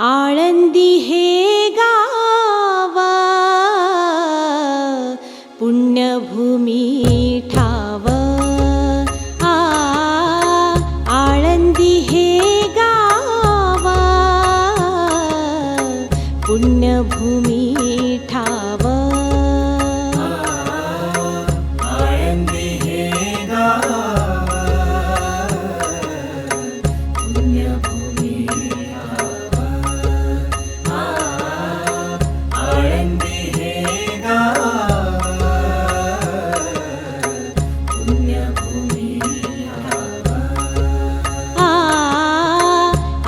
आळंदी हे गाव पुण्यभूमी ठाव आळंदी हे गाव पुण्यभूमी ठाव आळंदी हे गाव पुण्यभूमी आळंदी हे गाव पुण्यभूमी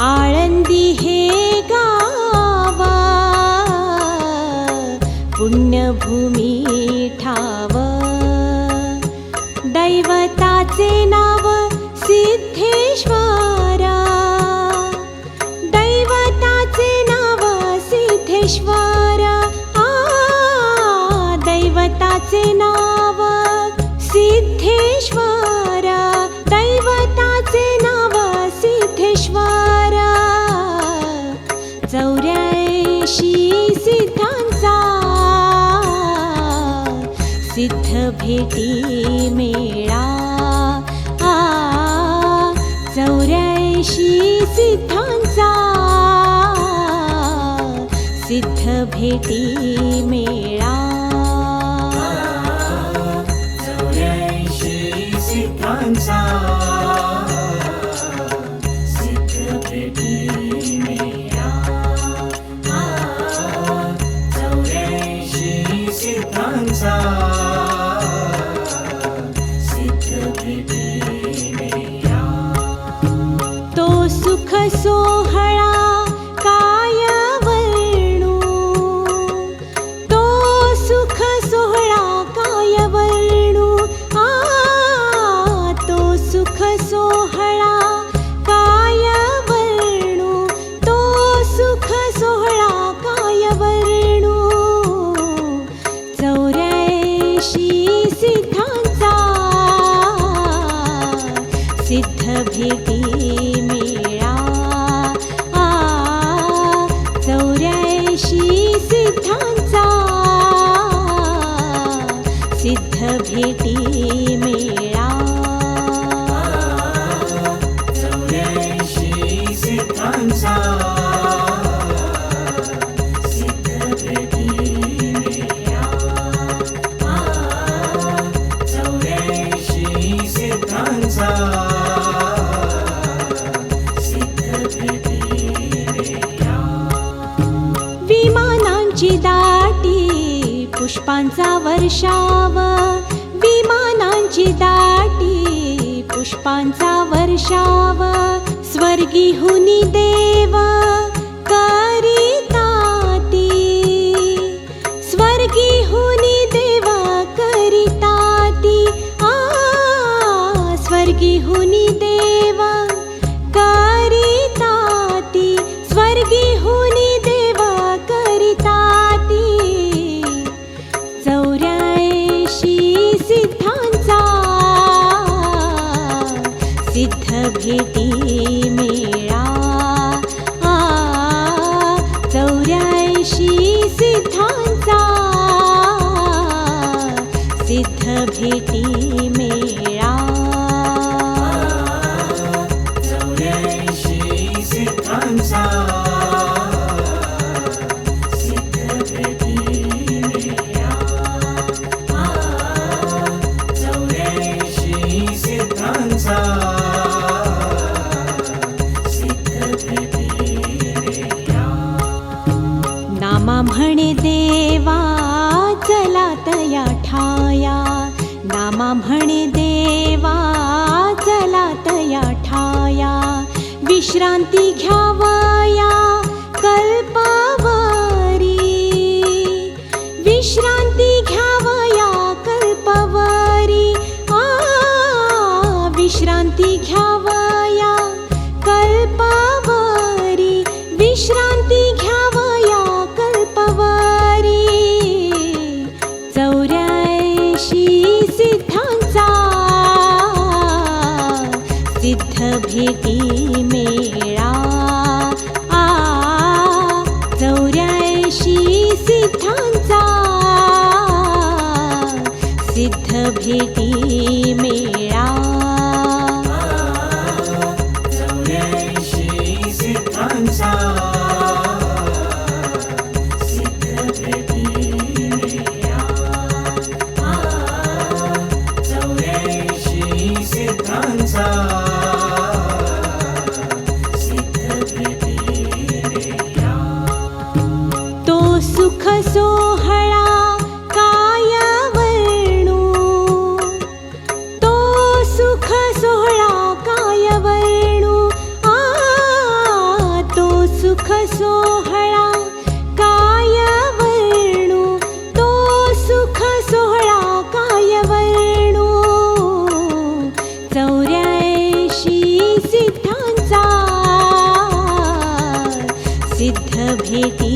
आळंदी हे गाव पुण्यभूमी ठाव दैवताचे नाव सिद्धेश्वरा दैवताचे नाव सिद्धेश्वरा दैवताचे नाव सिद्धेश्वरा दैवताचे नाव सिद्धेश्वरा 84 सिद्धांचा सिद्ध भेटी मेळा 84 सिद्धांचा सिद्ध भेटी मेळा 84 सिद्धांचा सिद्ध भेटी मेळा 84 सिद्धांचा सिद्ध भेटी मेळा तो सुख सोहळा काय वर्णू तो सुख सोहळा काय वर्णू तो सुख सोहळा काय वर्णू तो सुख सोहळा काय वर्णू 84 सिद्धांचा सिद्ध भेटी मेळा 84 सिद्धांचा सिद्ध भेटी मेळा 84 सिद्धांचा सिद्ध भेटी मेळा 84 सिद्धांचा सिद्ध भेटी मेळा विमानांची दाटी पुष्पांचा वर्षाव विमानांची दाटी पुष्पांचा वर्षाव स्वर्गीहुनी देव करिताती स्वर्गीहुनी देव करिताती स्वर्गीहुनी देव करिताती स्वर्गीहुनी देव करिताती 84 सिद्धांचा सिद्ध भेटी मेळा 84 सिद्धांचा सिद्ध भेटी मेळा 84 सिद्धांचा सिद्ध भेटी मेळा 84 सिद्धांचा सिद्ध भेटी मेळा नामा म्हणे देवा चला तया ठाया नामा म्हणे देवा चला तया ठाया विश्रांती घ्यावया कल्पावरी विश्रांती घ्यावया कल्पावरी विश्रांती घ्यावया कल्पावरी विश्रांती घ्यावया कल्पावरी 84 सिद्धांचा सिद्ध भेटी मेळा 84 सिद्धांचा सिद्ध भेटी मेळा 84 सिद्धांचा सिद्ध भेटी मेळा 84 सिद्धांचा सिद्ध भेटी मेळा तो सुख सोहळा काय वर्णू तो सुख सोहळा काय वर्णू तो सुख सोहळा काय वर्णू तो सुख सोहळा काय वर्णू 84 सिद्धांचा सिद्ध भेटी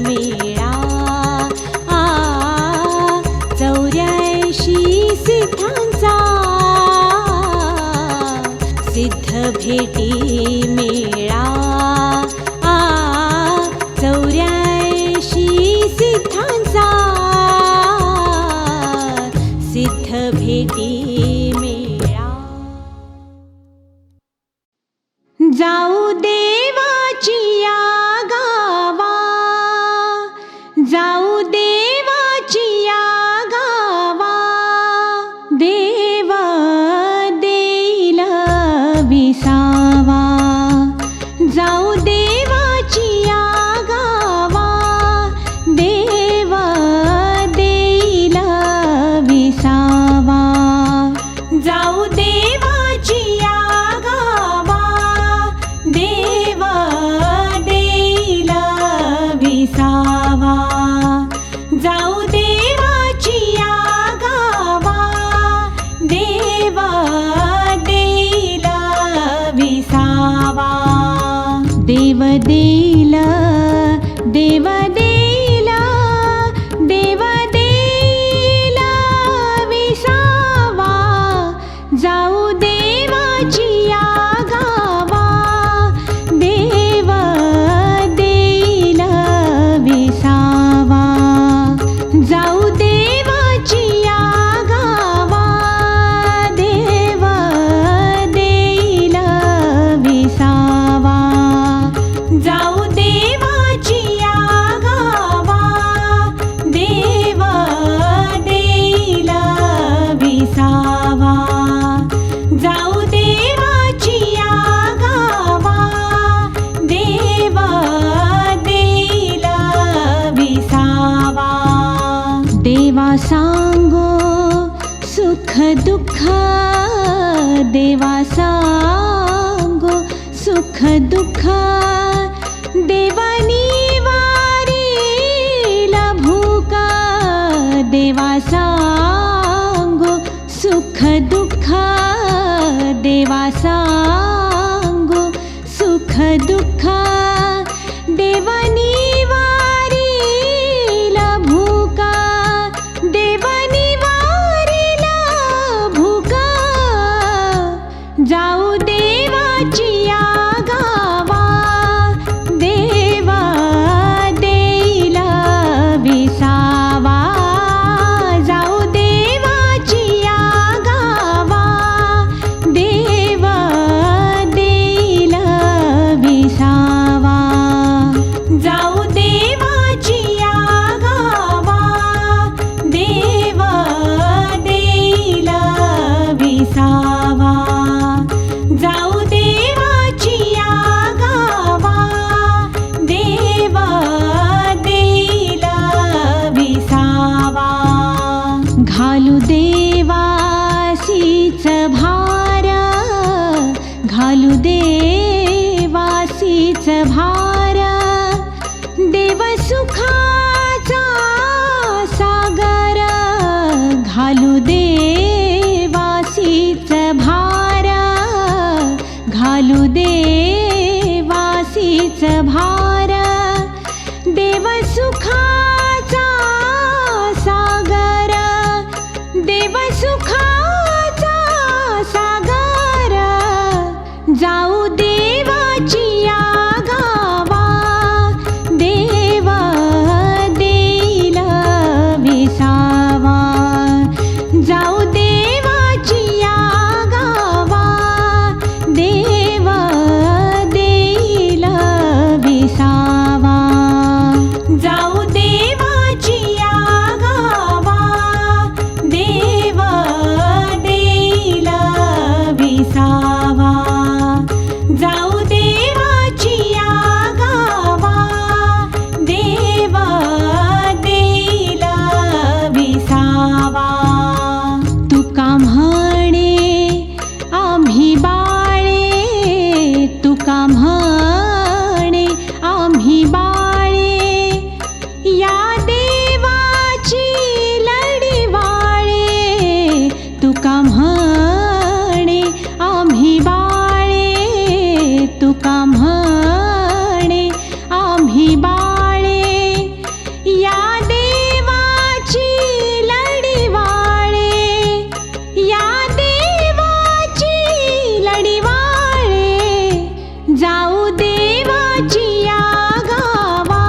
मेळा 84 सिद्धांचा सिद्ध भेटी मेळा 84 सिद्धांचा सिद्ध भेटी मेळा जाऊ देवाची या गावा जाऊ देवाची या गावा देव देईल विसावा जाऊ देवाची या गावा देव देईल विसावा जाऊ देवाची या गावा देव देईल विसावा जाऊ देवाची या गावा देव देईल विसावा देव देईल देव देईल देव देईल विसावा जाऊ देवाची या गावा देव देईल विसावा जाऊ देवाची या गावा देव देईल विसावा जाऊ देवाची या गावा देव देईल विसावा जाऊ देवाची या गावा देव देईल विसावा देवा सांगो सुख दुःख देवा सांगो सुख दुःख देवानी वारील भूक देवा सांगो सुख दुःख देवा सांगो सुख दुःख देवानी वारील भूक देवानी वारील भूक जाऊ देवाची या गावा देव देईल विसावा जाऊ देवाची या गावा देव देईल विसावा जाऊ देवाची या गावा देव देईल विसावा जाऊ देवाची या गावा देव देईल विसावा घालू देवासीच भार घालू देवासीच भार देव सुखाचा सागर घालू देवासीच भार घालू देवासीच भार देव सुखाचा सागर देव सुखाचा सागर जाऊ देवाची या गावा देव काही बाळे या देवाची लढीवाळे, या देवाची लढीवाळे, जाऊ देवाची या गावा,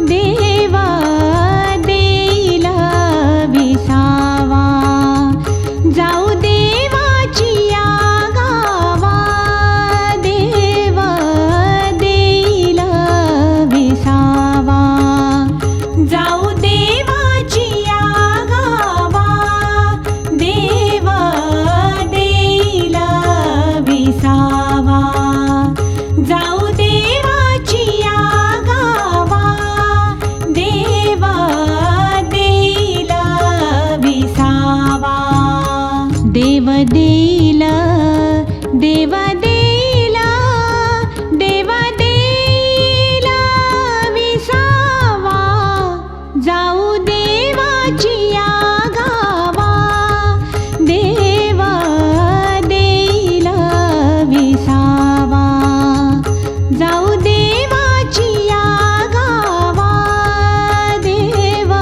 देव देईल विसावा, जाऊ देवाची या गावा, देव देईल विसावा, जाऊ देवाची या गावा, देव देईल विसावा, जाऊ देवाची या गावा, देव देईल विसावा, देव देईल, देव देईल, देव देईल विसावा, जाऊ देवाची या गावा, देव देईल विसावा, जाऊ देवाची या गावा, देव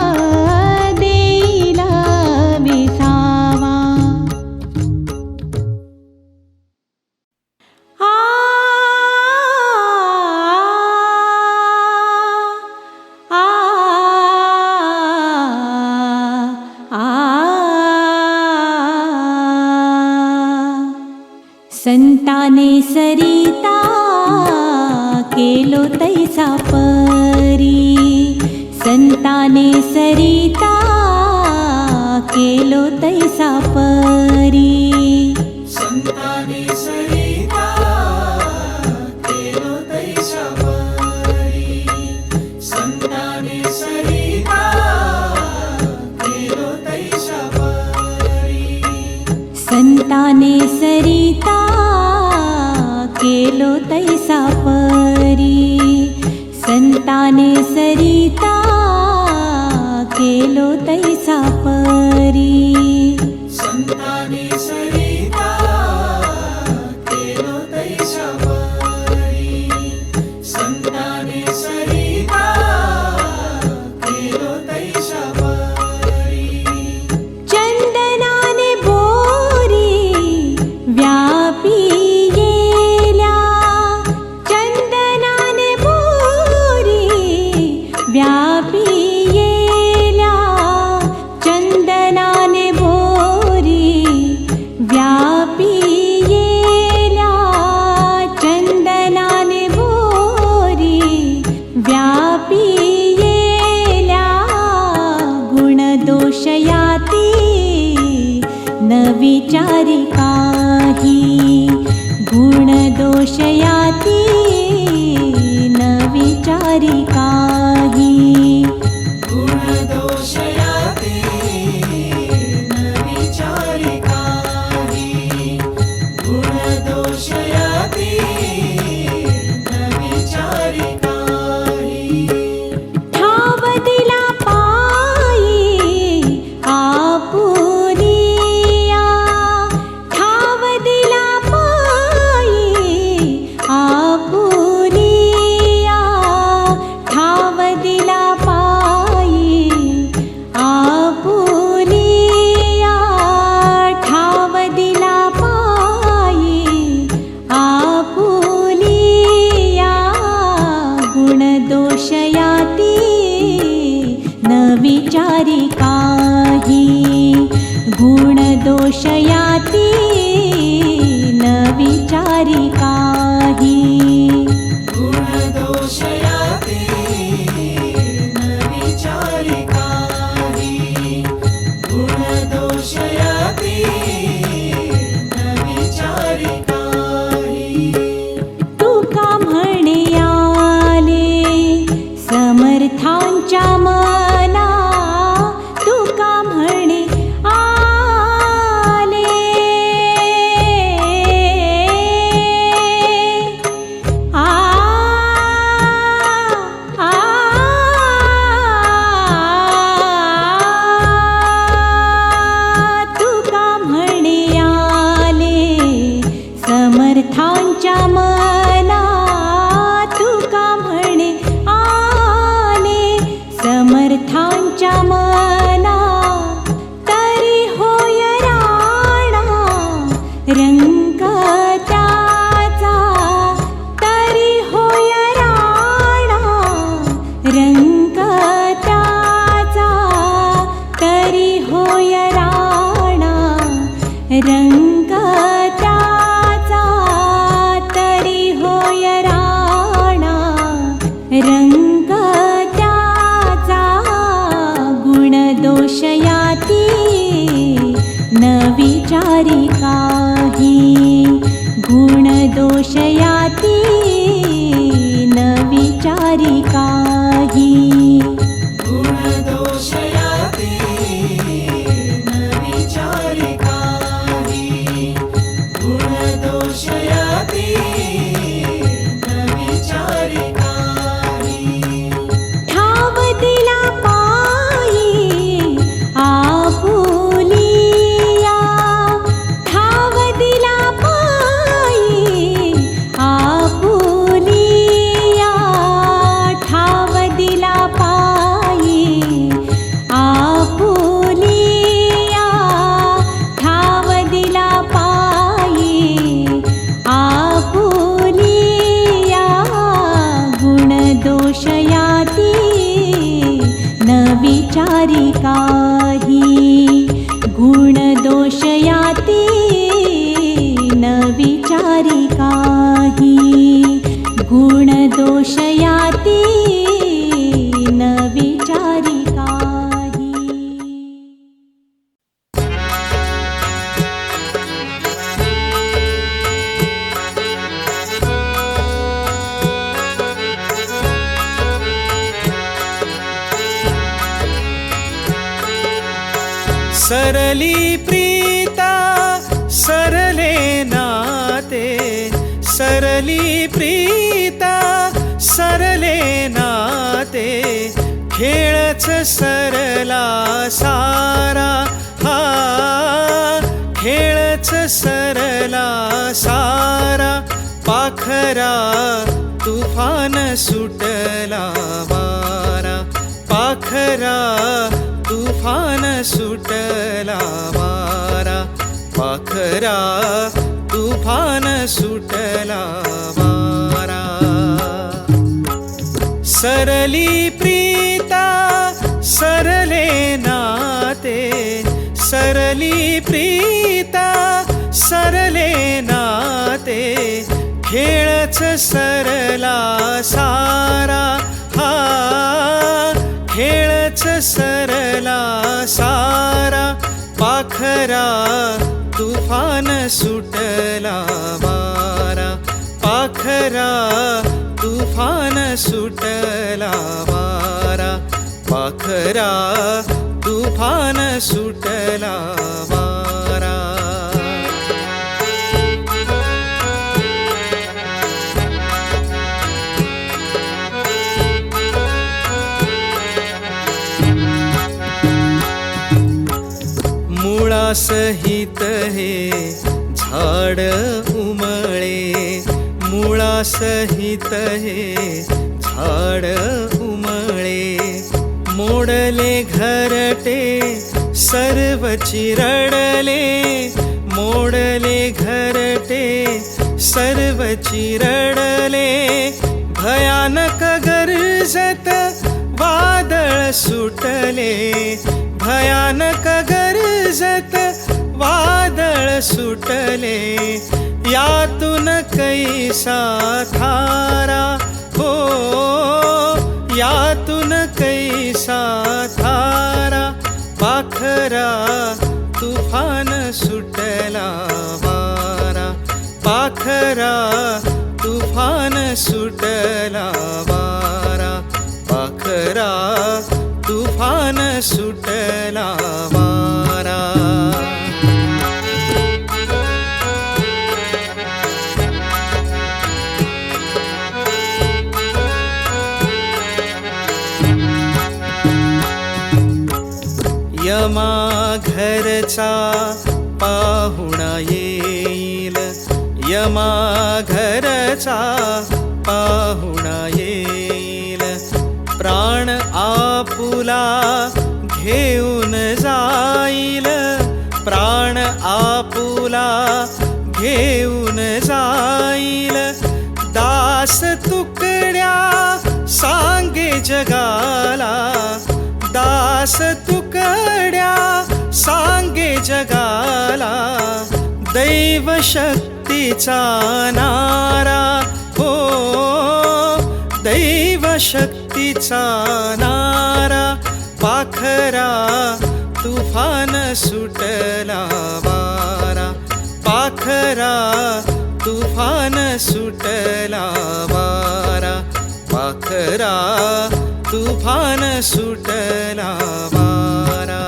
देईल विसावा. आ आ आ संताने सरिता केलो तैसा परी, संताने सरिता केलो तैसा परी, संताने सरिता केलो तैसा परी, संताने सरिता केलो तैसा परी, संताने सरिता केलो तैसा परी, संताने सरिता केलो तैसा परी, संताने सरिता केलो तैसा परी, संताने सरिता केलो तैसा परी, चंदनाने बोरी व्यापी गेल्या, चंदनाने बोरी व्यापी गेल्या, चंदनाने बोरी व्यापी गेल्या, चंदनाने बोरी व्यापी गेल्या, गुणदोष याती न विचारी काही, गुणदोष याती न विचारी काही, गुणदोष याती न विचारी काही, गुणदोष याती न विचारी काही, ठाव दिला पायी आपुलिया, ठाव दिला पायी आपुलिया, ठाव दिला पायी आपुलिया, ठाव दिला पायी आपुलिया, गुणदोष याती न विचारी काही, गुणदोष याती न विचारी काही, गुणदोष याती न विचारी काही, गुणदोष याती न विचारी काही, तुका म्हणे आले समर्थांच्या मना, तुका म्हणे आले, आ रंग त्याचा तरी होय राणा, रंग त्याचा तरी होय राणा, रंग त्याचा तरी होय राणा, रंग त्याचा गुण दोष याती न विचारी काही, गुण दोष याती न विचारी काही, गुणदोष याती न विचारी काही, गुणदोष याती न विचारी काही. ठाव दिला पायी आपुलिया, ठाव दिला पायी आपुलिया, ठाव दिला पायी आपुलिया, ठाव दिला पायी आपुलिया, गुण दोष याती न विचारी काही, गुण दोष याती न विचारी काही, गुण दोष याती न विचारी काही. सरली प्रीता सरले नाते, सरली प्रीता सरले नाते, खेळच सरला सारा हा, खेळच सरला सारा, पाखरा तुफान सुटला वारा, पाखरा तुफान सुटला वारा, पाखरा तुफान सुटला वारा. सरली प्रीता सरले नाते, सरली प्रीता सरले नाते, खेळच सरला सारा हा, खेळच सरला सारा, पाखरा तुफान सुटला वारा, पाखरा तुफान सुटला वारा, पाखरा तुफान सुटला वारा. मुळासहित हे झाड उमळे, मुळासहित हे झाड उमळे, मोडले घरटे सर्व चिरडले, मोडले घरटे सर्व चिरडले, भयानक गरजत वादळ सुटले, भयानक गरजत वादळ सुटले, यातून कैसा थारा हो, यातून कैसा थारा, पाखरा तुफान सुटला वारा, पाखरा तुफान सुटला वारा, पाखरा तुफान सुटला वारा. यमा घरचा पाहुणा येईल, यमा घरचा पाहुणा येईल, प्राण आपुला घेऊन जाईल, प्राण आपुला घेऊन जाईल दास तुकड्या सांगे जगाला, दास तुकड्या सांगे जगाला, दैव शक्तीचा नारा हो, दैव शक्तीचा नारा, पाखरा तुफान सुटला वारा, पाखरा तुफान सुटला वारा, पाखरा तुफान सुटला वारा.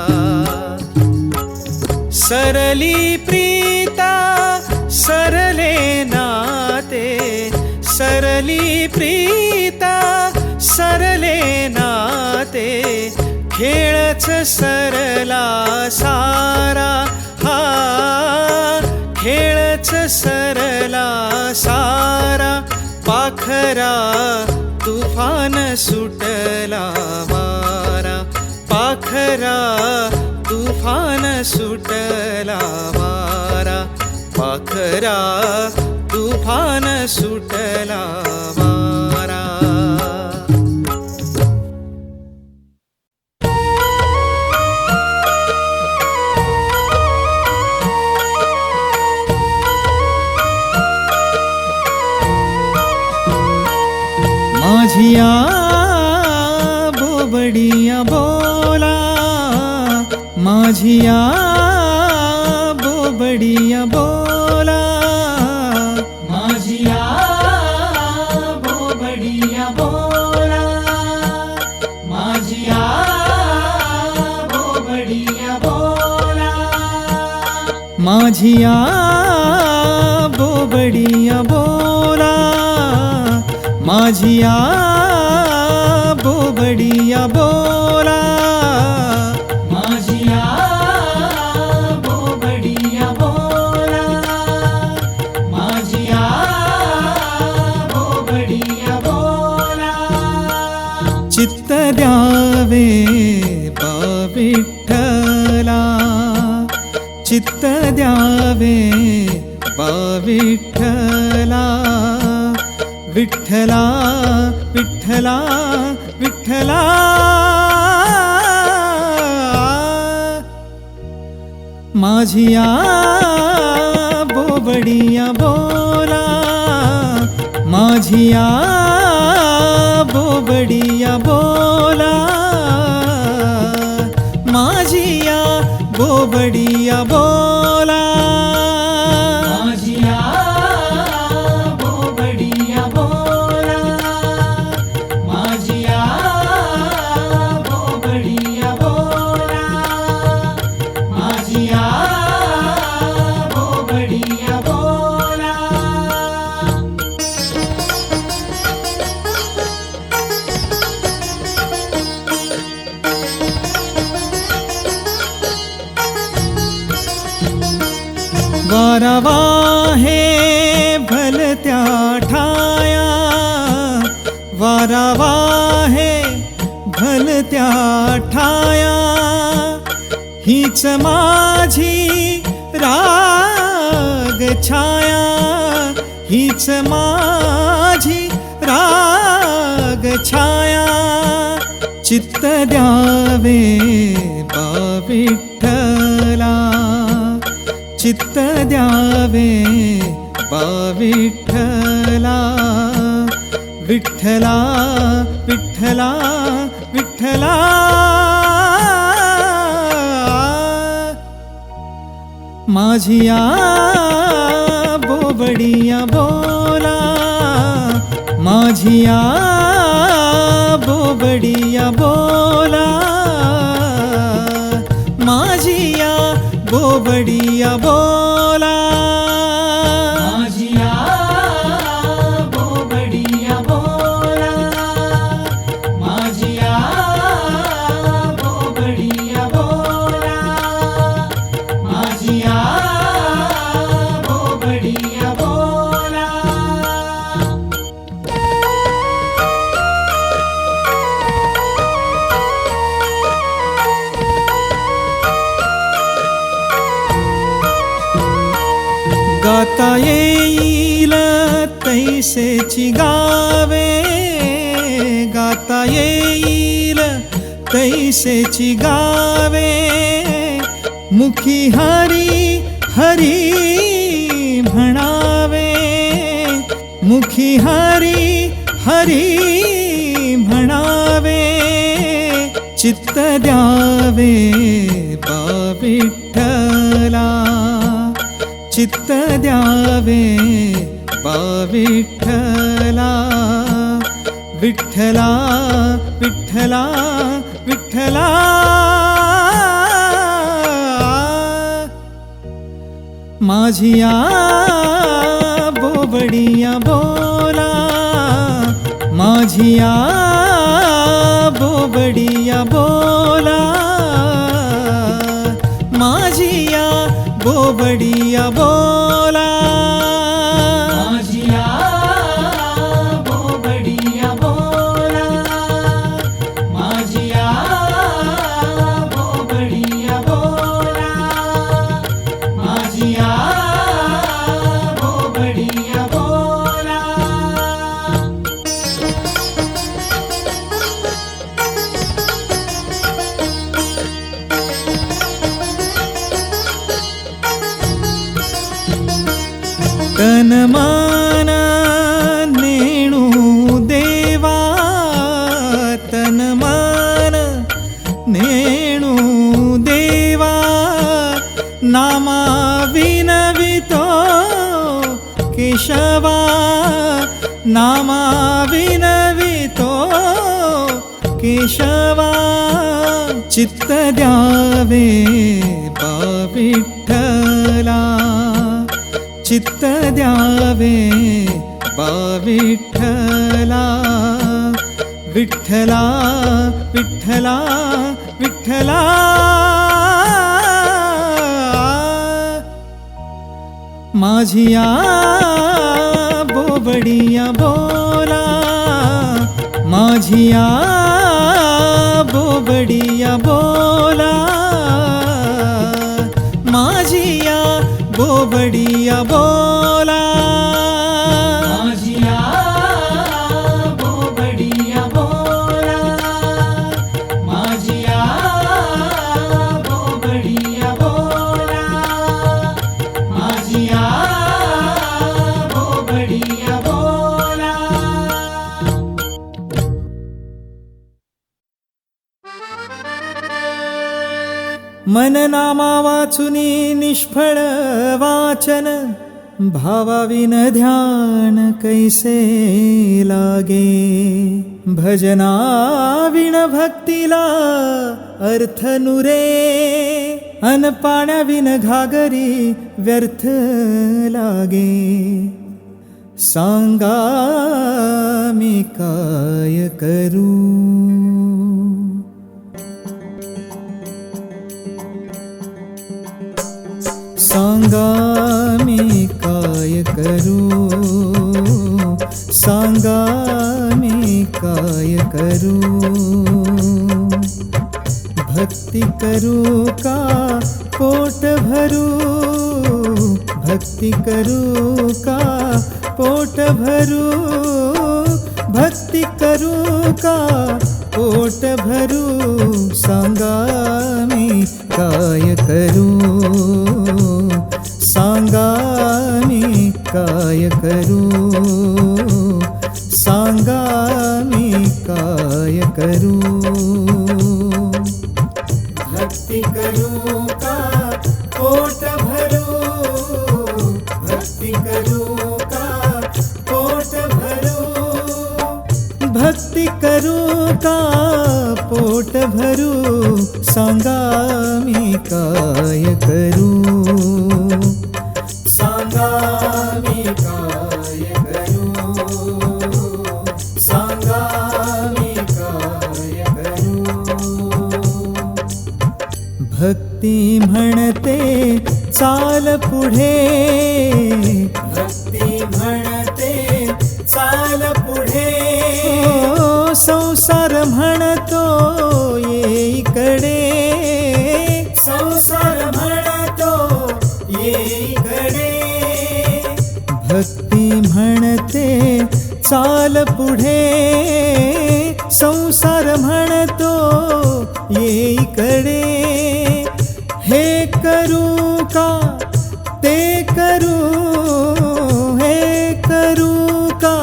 सरली प्रीता सरले नाते, सरली प्रीता सरले नाते, खेळच सरला सारा हा, खेळच सरला सारा, पाखरा तुफान सुटला वारा, पाखरा तुफान सुटला वारा, पाखरा तुफान सुटला वारा. माझिया बोबडिया बोला, माझिया बोबडिया बोला, माझिया बोबडिया बोला, माझिया बोबडिया बोला, माझिया बोबडिया बोला, माझिया बोबडिया बोला, माझिया बोबडिया बोला, माझिया बोबडिया बोला. चित्त द्यावे बा विठ्ठला, चित्त द्यावे बा विठ्ठला, विठ्ठला विठ्ठला विठ्ठला. माझिया बोबडिया बोला, माझिया बोबडिया बोला, माझिया बोबडिया बोला, माझिया बोबडिया बोला, माझिया बोबडिया बोला, माझिया बोबडिया बोला. वारवा हे भलत्या ठाया, वारवा हे भलत्या ठाया, हीच माझी राग छाया, हीच माझी राग छाया. चित्त द्यावे बा विठ्ठला, चित्त द्यावे बा विठ्ठला, विठ्ठला विठ्ठला विठ्ठला. माझिया बोबडिया बोला, माझिया बोबडिया बोला, माझिया बोबडिया बोला, माझिया बोबडिया बोला, माझिया बोबडिया बोला, माझिया बोबडिया बोला. गाता येईल तैसेची गावे, गाता येईल तैसेची गावे, मुखी हरी हरी म्हणावे, मुखी हरी हरी म्हणावे, चित्त द्यावे बा विठ्ठला, चित्त द्यावे बा विठ्ठला, विठ्ठला विठ्ठला विठ्ठला. माझिया बोबडिया बोला, माझिया बोबडिया बोला, माझिया बोबडिया बोला, माझिया बोबडिया बोला, माझिया बोबडिया बोला, माझिया बोबडिया बोला. तन मन नेणू देवा, तन मन नेणू देवा, नामा विनवितो केशवा, नामा विनवितो केशवा, चित्त द्यावे बा विठ्ठला, चित्त द्यावे बा विठ्ठला, विठ्ठला विठ्ठला विठ्ठला. माझिया बोबडिया बोला, माझिया बोबडिया बोला, माझिया बोबडिया बोला, माझिया बोबडिया बोला, माझिया बोबडिया बोला, माझिया बोबडिया बोला. मन नामा वाचुनी निष्फळ वाचन, भावाविन ध्यान कैसे लागे, भजनाविन भक्तीला अर्थ नुरे, अन पाण्याविन घागरी व्यर्थ लागे. सांगा मी काय करू, सांगा मी काय करू, सांगा मी काय करू. भक्ती करू का पोट भरू, भक्ती करू का पोट भरू, भक्ती करू का पोट भरू. सांगा मी काय करू, सांगा मी काय करू, सांगा मी काय करू. भक्ती करू का पोट भरू, भक्ती करू का पोट भरू, भक्ती करू का पोट भरू. सांगा मी काय करू, सांगा मी काय करू, सांगा मी काय करू. भक्ती म्हणते चाल पुढे, भक्ती म्हणते चाल पुढे. संसार म्हणतो ये इकडे, संसार म्हणतो ये इकडे. म्हणते चाल पुढे, संसार म्हणतो येईकडे. हे करू का ते करू, हे करू का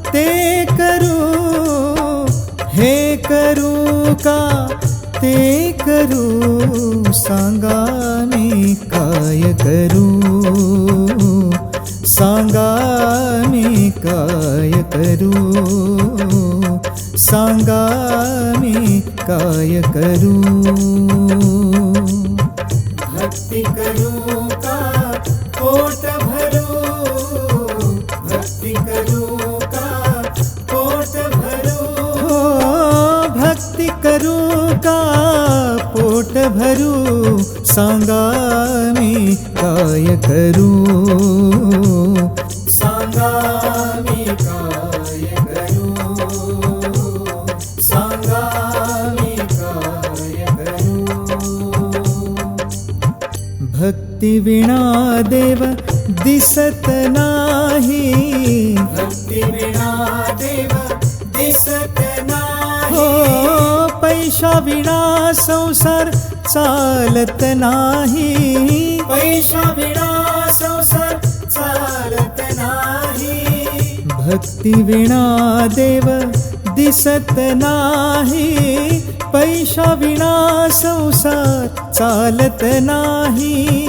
ते करू, हे करू का ते करू, सांगा मी काय करू, सांगा मी काय करू, सांगा मी काय करू. भक्ती करू का पोट भरू, भक्ती करू का पोट भरू, हो भक्ती करू का पोट भरू, सांगा मी काय करू, सांगा मी काय करू, सांगा मी काय करू. भक्ती विना देव दिसत नाही, भक्ती विना देव दिसत नाही, हो पैसा विना संसार चालत नाही, पैसा विना संसार चालत नाही. भक्ती विना देव दिसत नाही, पैसा विना संसार चालत नाही.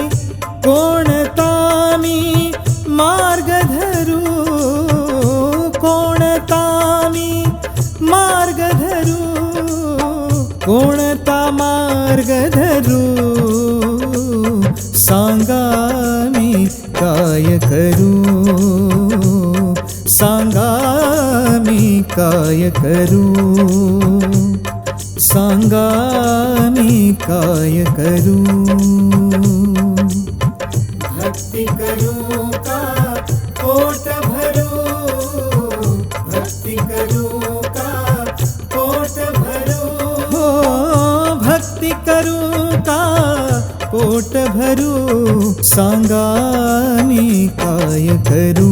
कोणता मी मार्ग धरू, कोणता मी मार्ग धरू, कोणता मार्ग धरू, सांगा मी काय करू, सांगा मी काय करू, सांगा मी काय करू. भक्ती करू का पोट भरू, भक्ती करू का पोट भरू, हो भक्ती करू का पोट भरू, सांगा मी काय करू,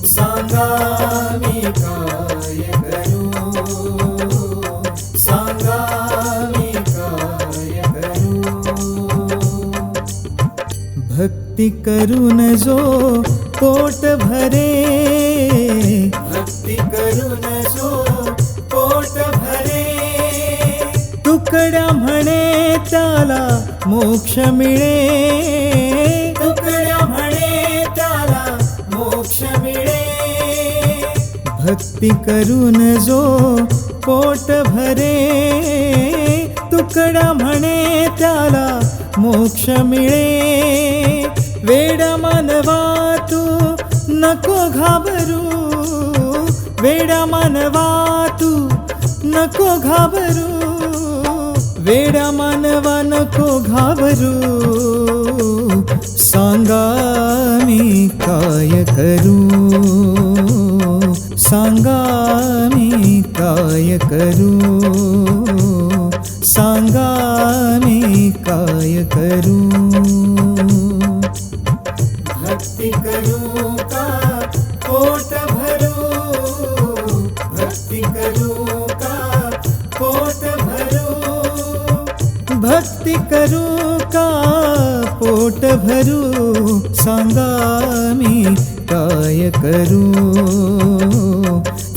सांगा मी काय करू, सांगा मी काय करू. भक्ती करून जो पोट भरे, भक्ती करून जो पोट भरे, तुकड्या म्हणे त्याला मोक्ष मिळे, तुकड्या म्हणे त्याला मोक्ष मिळे. भक्ती करून जो पोट भरे, तुकड्या म्हणे त्याला मोक्ष मिळे. वेड मानवा तू नको घाबरू, वेड मानवा तू नको घाबरू, वेड मानवा नको घाबरू, सांगा मी काय करू, सांगा मी काय करू, सांगा मी काय करू. भक्ती करू का पोट भरू, भक्ती करू का पोट भरू, भक्ती करू का पोट भरू, सांगा मी काय करू,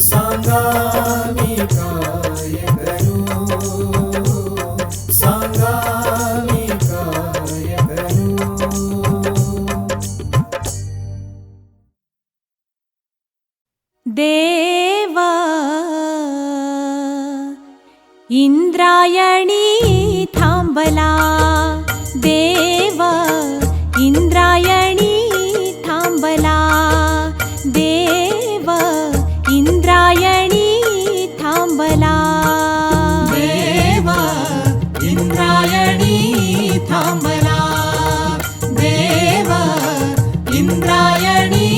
सांगा मी काय करू, सांगा मी काय करू. देवा इंद्रायणी थांबला, देवा इंद्रायणी थांबला, देवा इंद्रायणी थांबला, देवा इंद्रायणी थांबला, देवा इंद्रायणी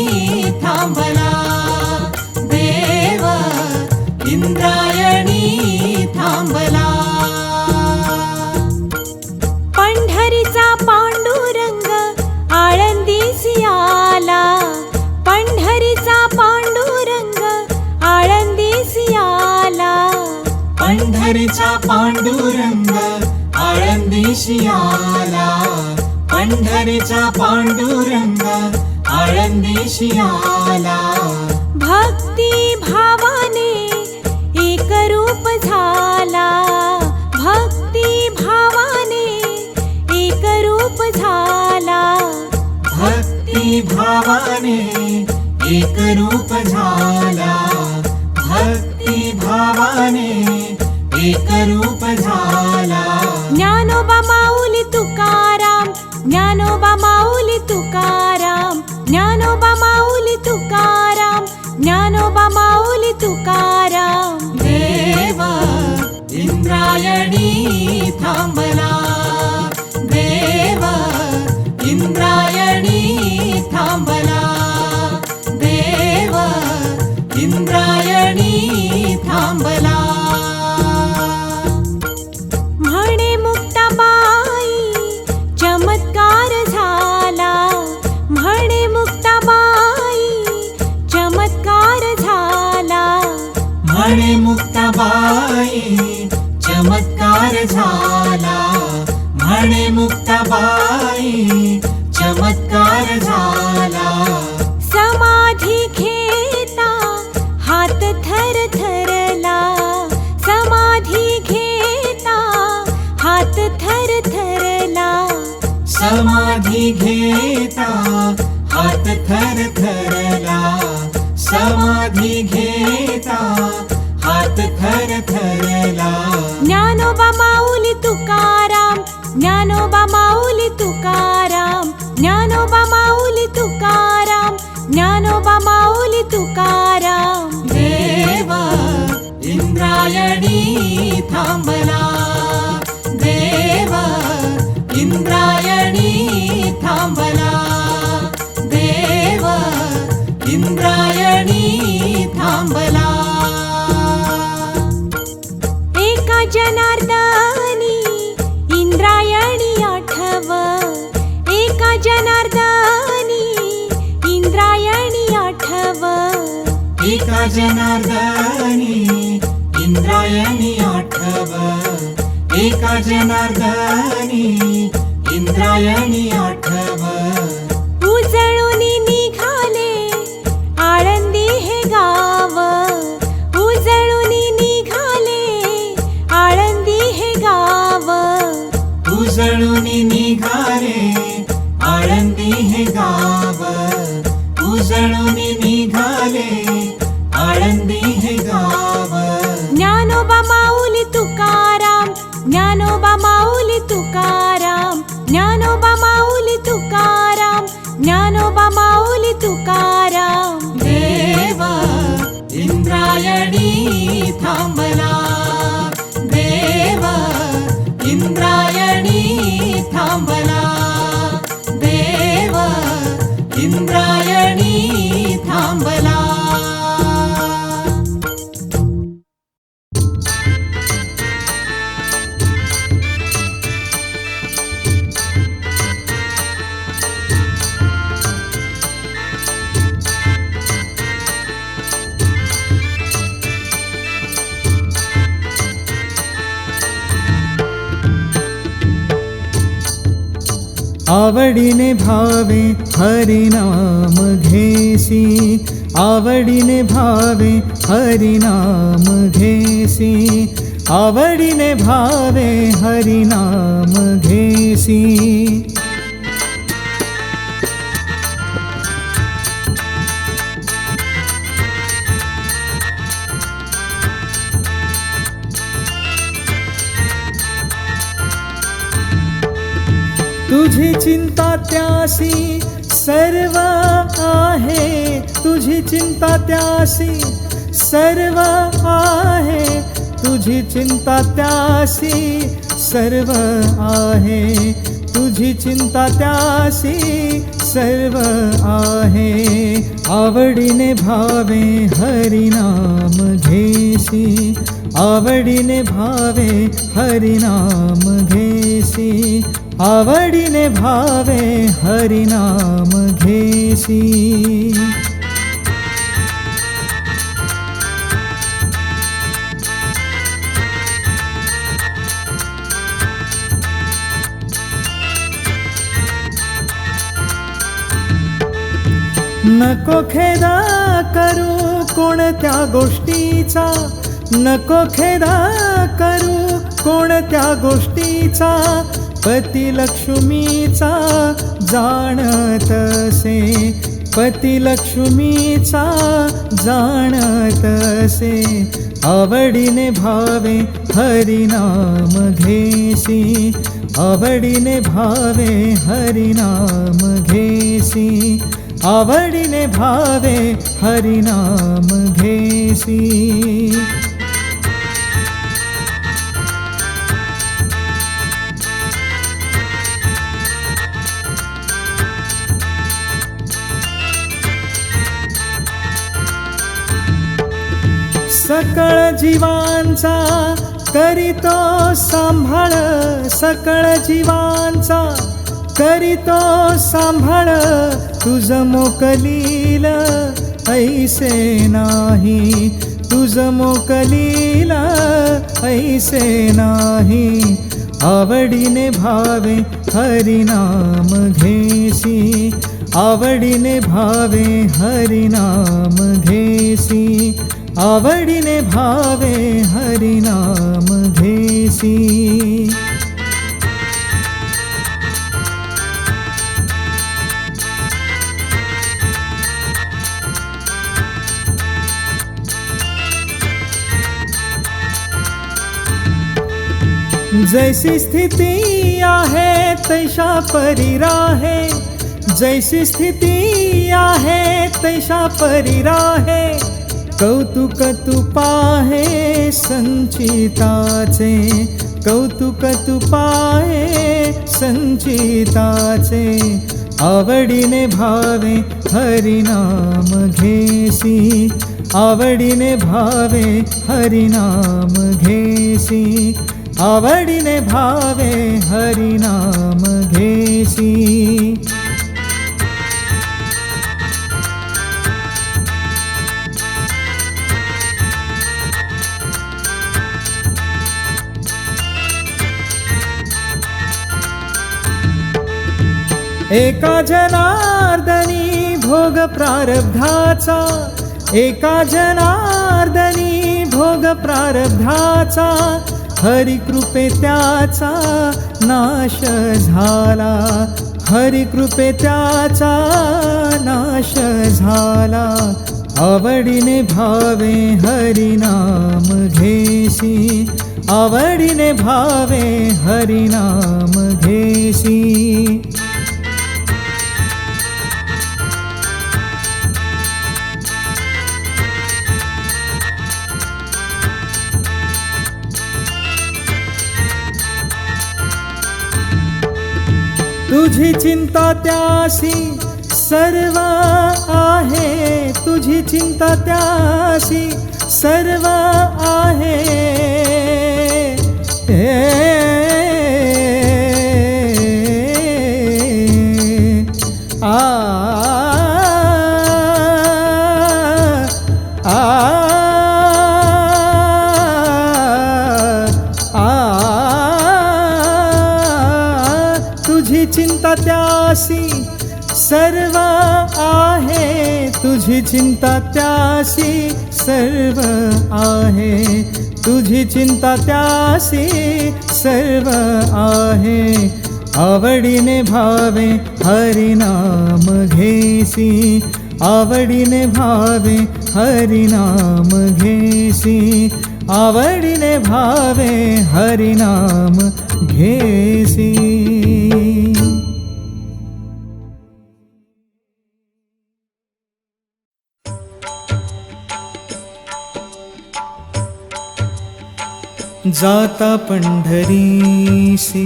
थांबला, देवा इंद्रायणी थांबला. पंढरीचा पांडुरंग आळंदीसी आला, पंढरीचा पांडुरंग आळंदीशी आला, पंढरीचा पांडुरंग आळंदीशी आला. भक्ती भावाने एक रूप झाला, भक्ती भावाने एक रूप झाला, भक्ती भावाने एक रूप झाला, भक्ती भावाने एक रूप झाला. ज्ञानोबा माऊली तुकाराम, ज्ञानोबा माऊली तुकाराम, ज्ञानोबा माऊली तुकाराम, ज्ञानोबा माऊली तुकाराम. देव इंद्रायणी थांबला, देव इंद्रायणी थांबला, देव इंद्रायणी थांबला. म्हणे मुक्ताबाई चमत्कार झाला, म्हणे मुक्ताबाई चमत्कार झाला, म्हणे मुक्ताबाई चमत्कार झाला, म्हणे मुक्ताबाई चमत्कार झाला. समाधी घेता हात थरथरला, समाधी घेता हात थरथरला, समाधी घेता हात थरथरला, समाधी घेता हात थरथरला. ज्ञानोबा माऊली तुकाराम, ज्ञानोबा माऊली तुकाराम, ज्ञानोबा माऊली तुकाराम, ज्ञानोबा माऊली तुकाराम. देव इंद्रायणी थांबला, देव इंद्रायणी थांबला, देव इंद्रायणी थांबला. एका जनार्दनी इंद्रायणी आठव, एका जनार्दनी इंद्रायणी आठव, एका जनार्दनी इंद्रायणी आठव, एका जनार्दनी इंद्रायणी आठव. उजळून निघाले आळंदी हे गाव, उजळून निघाले आळंदी हे गाव, उजळून निघाले आळंदी हे गाव, उजळून निघाले आळंदी हे गाव. ज्ञानोबा माऊली तुकाराम, ज्ञानोबा माऊली तुकाराम, ज्ञानोबा माऊली तुकाराम, ज्ञानोबा माऊली तुकाराम. देव इंद्रायणी थांबला, देव इंद्रायणी थांबला, देव इंद्रायणी थांबला. आवडीने भावे हरिनाम घेसी, आवडीने भावे हरिनाम घेसी, आवडीने भावे हरिनाम घेसी. तुझी चिंता त्यासी सर्व आहे, तुझी चिंता त्यासी सर्व आहे, तुझी चिंता त्यासी सर्व आहे, तुझी चिंता त्यासी सर्व आहे. आवडीने भावे हरिनाम घेसी, आवडीने भावे हरिनाम घेसी, आवडीने भावे हरिनाम घेसी. नको खेदा करू कोणत्या गोष्टीचा, नको खेदा करू कोणत्या गोष्टीचा, पती लक्ष्मीचा जाणतसे, पती लक्ष्मीचा जाणतसे, आवडीने भावे हरिनाम घेसी, आवडीने भावे हरिनाम घेसी, आवडीने भावे हरिनाम घेसी. सकळ जीवांचा करीतो सांभाळ, सकळ जीवांचा करीतो सांभाळ, तुझ मोकलील ऐसे नाही, तुझ मोकलील ऐसे नाही, आवडीने भावे हरिनाम घेसी, आवडीने भावे हरिनाम घेसी, आवडीने भावे हरिनाम घेसी. जैसी स्थिती आहे तैशा परी राहे, जैसी स्थिती आहे तैशा परी राहे, कौतुक तू पाहे संचिताचे, कौतुक तू पाहे संचिताचे, आवडीने भावे हरिनाम घेसी, आवडीने भावे हरिनाम घेसी, आवडीने भावे हरिनाम घेसी. एका जनार्दनी भोग प्रारब्धाचा, एका जनार्दनी भोग प्रारब्धाचा, हरिकृपे त्याचा नाश झाला, हरिकृपे त्याचा नाश झाला, आवडीने भावे हरिनाम घेसी, आवडीने भावे हरिनाम घेसी. तुझी चिंता त्यासी सर्व आहे, तुझी चिंता त्यासी सर्व आहे, तुझी चिंता त्यासी सर्व आहे, तुझी चिंता त्यासी सर्व आहे, तुझी चिंता त्यासी सर्व आहे, आवडीने भावे हरिनाम घेसी, आवडीने भावे हरिनाम घेसी, आवडीने भावे हरिनाम घेसी. जाता पंढरीसी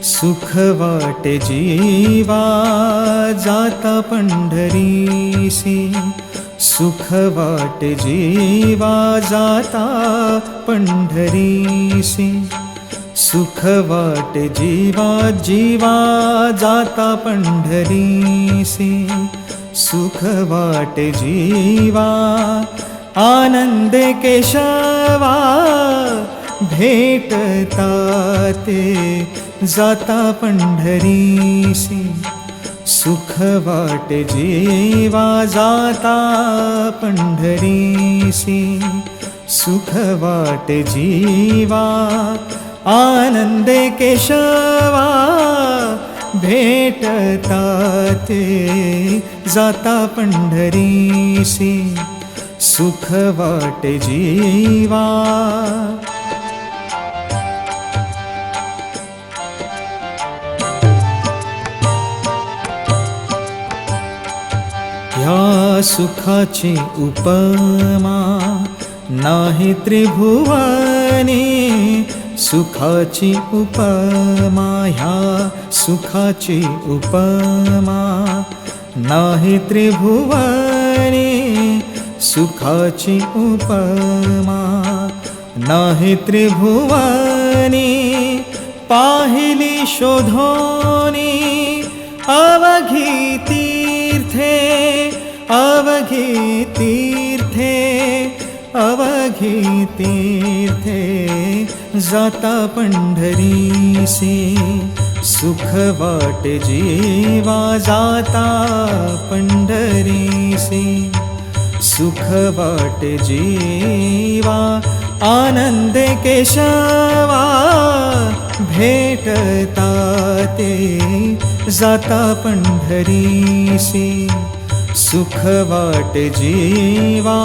सुख वाटे जीवा, जाता पंढरीसी सुख वाटे जीवा, जाता पंढरीसी सुख वाटे जीवा, जीवा जाता पंढरीसी सुख वाटे जीवा, आनंदे केशवा भेटता ते जाता पंढरीसी सुख वाटे जीवा जाता पंढरीसी, सुख वाटे जीवा आनंदे केशवा, भेटता ते जाता पंढरीसी, सुख वाटे जीवा. ह्या सुखाची उपमा नाही त्रिभुवनी, सुखाची उपमा ह्या सुखाची उपमा नाही त्रिभुवनी, सुखाची उपमा नाही त्रिभुवनी. पाहिली शोधोनी अवघी तीर्थे, अवघी तीर्थे, अवघी तीर्थे जाता पंढरीसी, सुख वाटे जीवा जाता पंढरीसी, सुख वाटे जीवा आनंदे केशवा, भेटता ते जाता पंढरीसी, सुख वाटे जीवा.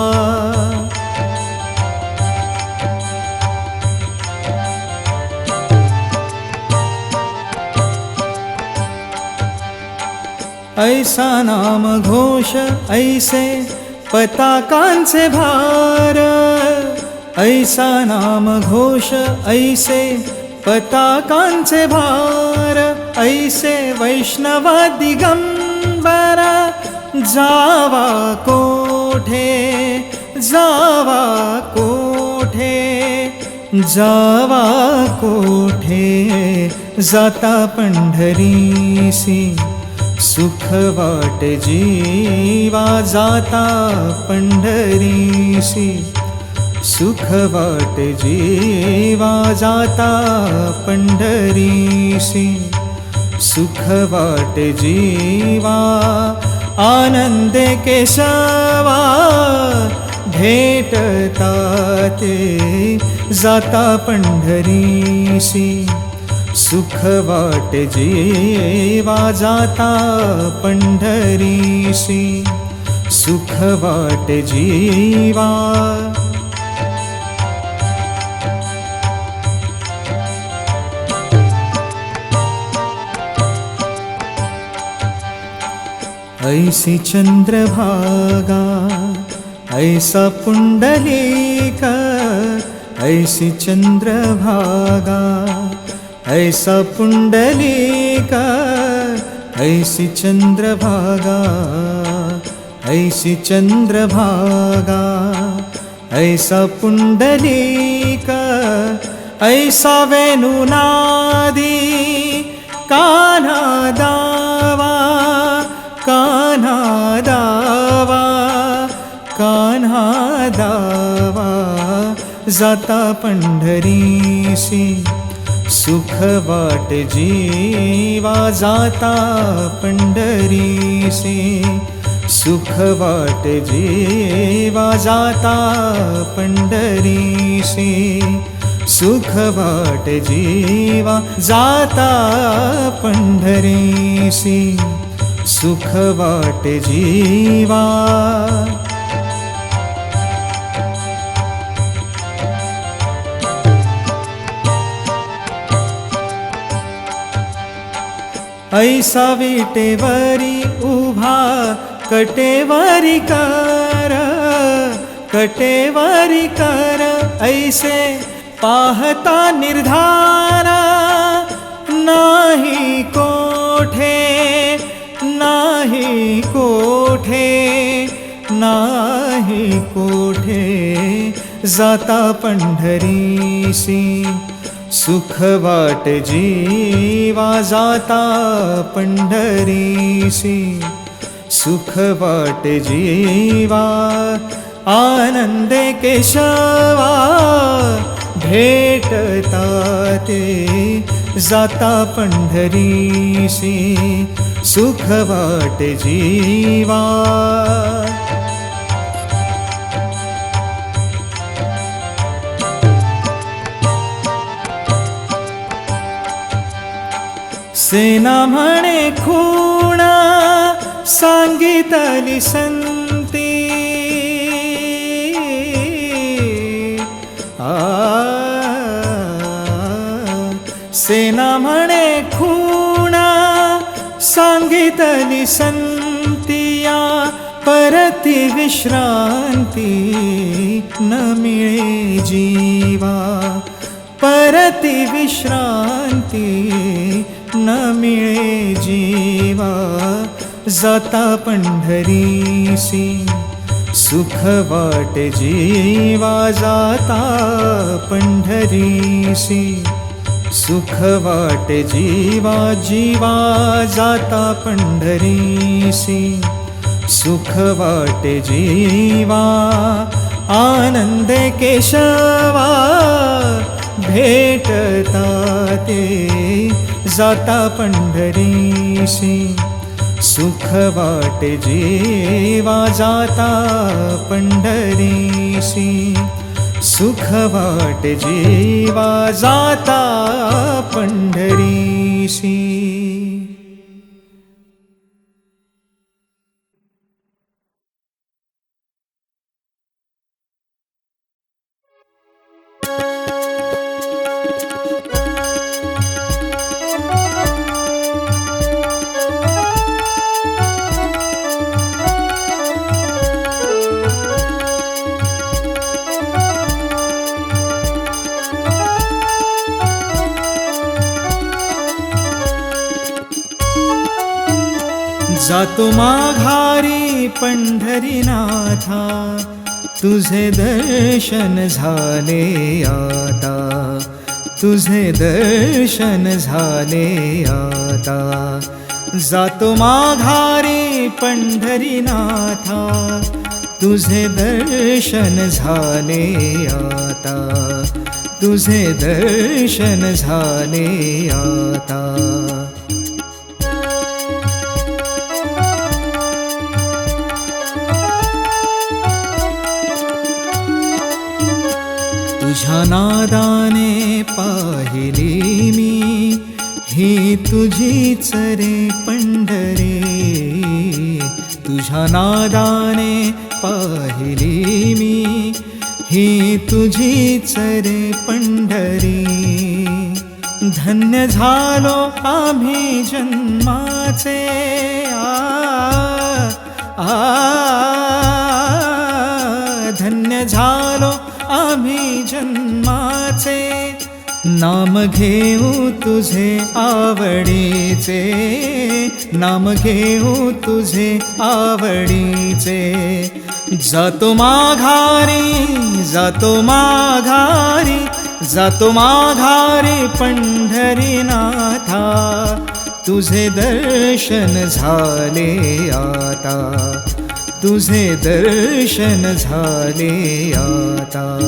ऐसा नाम घोष ऐसे पताकांचे भार, ऐसा नाम घोष ऐसे पताकांचे भार, ऐसे वैष्णव दिगंबर जावा कोठे, जावा कोठे, जावा कोठे जाता पंढरीसी, सुख वाटे जीवा जाता पंढरीसी, सुख वाटे जीवा जाता पंढरीसी, सुख वाटे जीवा आनंदे केशवा, भेटता ते जाता पंढरीसी, सुख वाटे जीवा जाता पंढरीसी, सुख वाटे जीवा. ऐसी चंद्रभागा ऐसा पुंडलीक, ऐसी चंद्रभागा ऐसा पुंडलीक, ऐसी चंद्रभागा, ऐसी चंद्रभागा ऐसा पुंडलीक, ऐसा वेणुनादी कान्हा दावा, कान्हा दावा, कान्हा दावा जाता पंढरीसी, सुख वाटे जीवा जाता पंढरीसी, सुख वाटे जीवा जाता पंढरीसी, सुख वाटे जीवा जाता पंढरीसी, सुख वाटे जीवा. ऐसा विटेवरी उभा कटेवरी कर, कटेवरी कर, ऐसे पाहता निर्धार, नाही कोठे, नाही कोठे, नाही कोठे जाता पंढरीसी, सुख वाटे जीवा जाता पंढरीसी, सुख वाटे जीवा आनंदे केशवा, भेटता ते जाता पंढरीसी सुख वाटे जीवा. सेना म्हणे खूणा सांगितली संती. सेना म्हणे खूणा सांगितली संतिया. परती विश्रांती न मिळे जीवा. परती विश्रांती न मिळे जीवा. जाता पंढरीसी सुख वाटे जीवा. जाता पंढरीसी सुख वाटे जीवा. जीवा जाता पंढरीसी सुख वाटे जीवा. आनंद केशवा भेटता ते. जाता पंढरीसी सुख वाटे जीवा. जाता पंढरीसी सुख वाटे जीवा. जाता पंढरीसी. जातो माघारी पंढरीनाथा. तुझे दर्शन झाले आता. तुझे दर्शन झाले आता. जातो माघारी पंढरीनाथा. तुझे दर्शन झाले आता. तुझे दर्शन झाले आता. तुझ्या नादाने पाहिली मी ही तुझीच रे पंढरी. तुझ्या नादाने पाहिली मी ही तुझीच रे पंढरी. धन्य झालो आम्ही जन्माचे. धन्य झालो आम्ही जन्माचे. नाम घेऊ तुझे आवडीचे. नाम घेऊ तुझे आवडीचे. जातो माघारी. जातो माघारी. जातो माघारी पंढरीनाथा. तुझे दर्शन झाले आता. तुझे दर्शन झाले आता.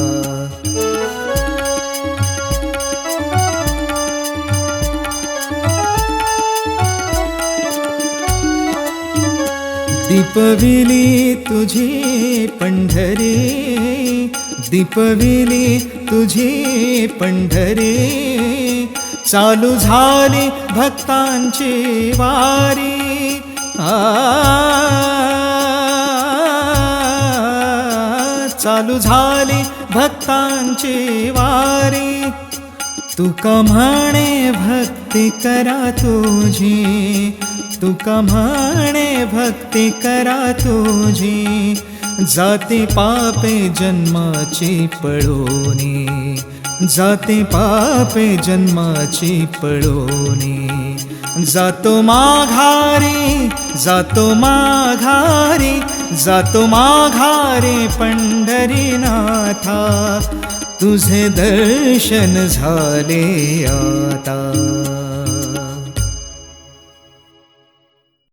दीपविली तुझी पंढरी. दीपविली तुझी पंढरी. चालू झाली भक्तांची वारी. चालू झाली भक्तांची वारी. तुका म्हणे भक्ती करा तुझी. तुका म्हणे भक्ती करा तुझी. जाते पापे जन्माची पळोनी. जाते पापे जन्माची पळोनी. जातो माघारी. जातो माघारी. जातो माघारी पंढरीनाथा. तुझे दर्शन झाले आता.